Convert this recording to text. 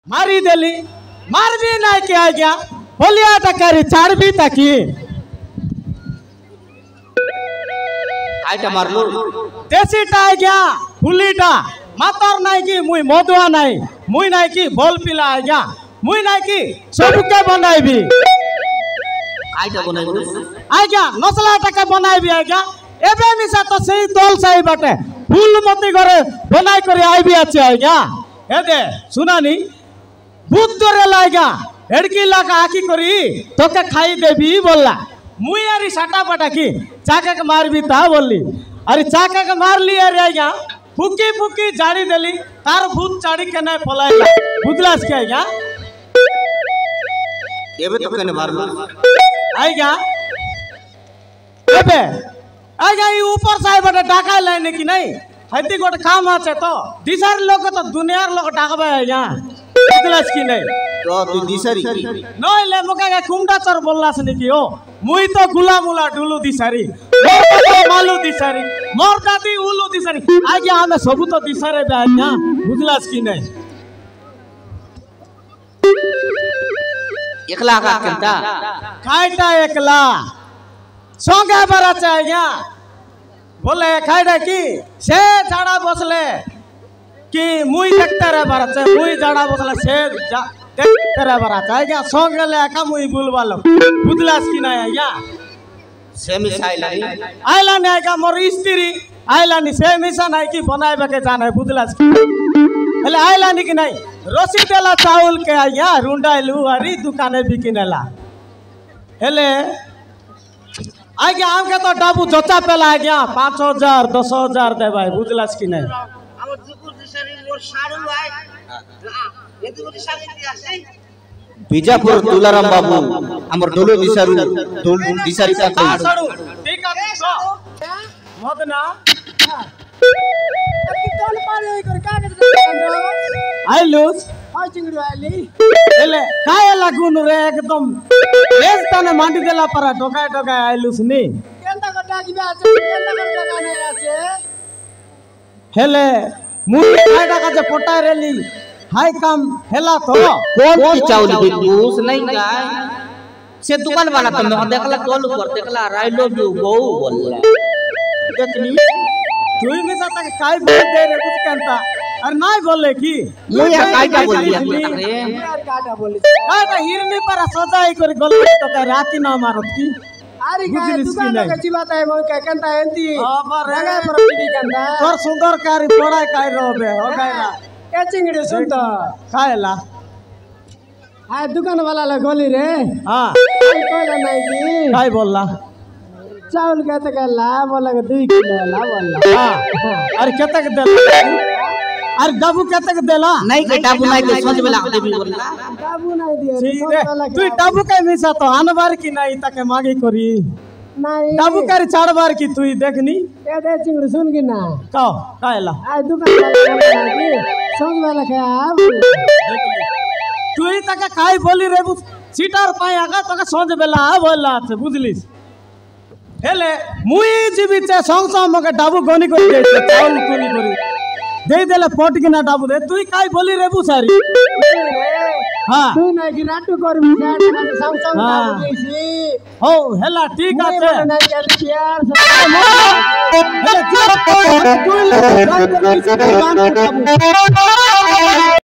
मारी देली मार भी नहीं के आ गया बोलिया टकारी चार भी तकी आइटा मारलो देसीटा आ गया फुलीटा मातर नहीं की मुई मधुआ नहीं मुई नहीं की बोल पिला आ गया मुई नहीं की सबके बनाई भी आइटा बनाई आ गया मसला टका बनाई भी आ गया एबे मिसा तो सही तोल सही बाटे फूल मती करे बनाई करे आई भी अच्छे आ गया ए दे सुना नी भूत करे लाएगा एड़की लाका आकी करी तो के खाई देबी बोलला मुई यारी साटा पटा की चाका के मार भी ता बोलली अरे चाका के मार ली अरे आया फुकी फुकी जाड़ी देली तार भूत चाड़ी के नहीं पलाइला बुदलास के आया एबे तो कने मारलो आएगा एबे आएगा ये ऊपर साहे बटा डाका लाने की नहीं हती गोट काम आछे तो दिसार लोग तो दुनियार लोग डाकबे आया बुदलास की नहीं तो तू दिसरी नय ले मका कुमडा चर बोललास नेकी ओ मुई तो गुला मुला डुलु दिसारी मालू दिसारी मोर दादी उलु दिसारी आगे हमें सब तो दिसारे बे आया बुझलास की नहीं एकला का केनता खाइटा एकला संगे बरा चाहिए बोले खाइटा की से झाड़ा बसले कि मुई देखते रे बरा से मुई झाड़ा बसले से देखते रे बरा चाहिए संगे ले का मुई बुलवालो बुझलास की नहीं आया सेमिसाइला आइला नहीं आएगा मोर स्त्री आइला नहीं से मिशन है कि बनाए बके जान है बुझलास की हेले आइला नहीं कि नहीं रोसी देला चावल के आया रुंडाइलू अरी दुकाने बिकिनेला हेले आ गया आम के तो डाबू जोचा पेला आ गया 5,000 10,000 दे भाई बुझलास की नहीं আমার দুপুর দিশারি মোর সাড়ু ভাই এ দুপুর দিশারি আছে बीजापुर तुलाराम बाबू हमर डोलो दिसारू दिसारी का हाँ सड़ू ठीक है तो मदना तोल पारे कर कागज आई लूज हाय चिंगड़ी वाली हेले काय लागून रे एकदम लेस तने मांडी देला पर टोकाय टोकाय आई लूज नी केंता कटा की আছে केंता कटा नहीं আছে हेले मुई काय टाका जे पोटा रेली हाय काम हेला तो कौन की चावल बिल्कुल नहीं का से दुकान वाला तो मैं देखला टोल ऊपर देखला राइलो भी गो बोलला देखनी तुई में साता के काय बोल दे रे कुछ कहता अरे नहीं बोले की मुई या काय का बोल दिया रे यार काटा बोली काटा हिरनी पर सजाई कर गल तो का राती ना मारत की अरे का दुकान का चिबाता है मोय का केंता एंती अबर जगह पर भी केंता तोर सुंदर कारी पढ़ाई काय रहबे हो गायला ए चिंगड़ी सुन तो खाएला आ दुकान वाला ले गोली रे हां कोला नहीं की काय बोलला चावल कहते का ला बोला के 2 किलो ला बोला हां अरे केतक देला अरे डाबू केतक देला नहीं के डाबू नहीं के सोच बेला दे भी बोलला काबू नहीं दिए रे तू डाबू के मिसा तो अनबार की नहीं तके मांगी करी नहीं डाबू कर चार बार की तू देखनी ए दे चिंगड़ी सुन की ना कहो कायला आ दुकान वाला की समझ वाला का तू ही तके काय बोली रे सीटार पाए आगा तके सोच बेला बोलला से बुझलिस हेले मुई जीवी से संग संग मके डाबू गोनी कर दे चावल तूनी करी दे देले पट की ना डाबू दे तू ही काय बोली रे बुसारी हां तू नहीं की नाटक कर मिसाट का संग संग हाँ। बोली हो हेला ठीक আছে नहीं कर यार हेले तू ले गान कर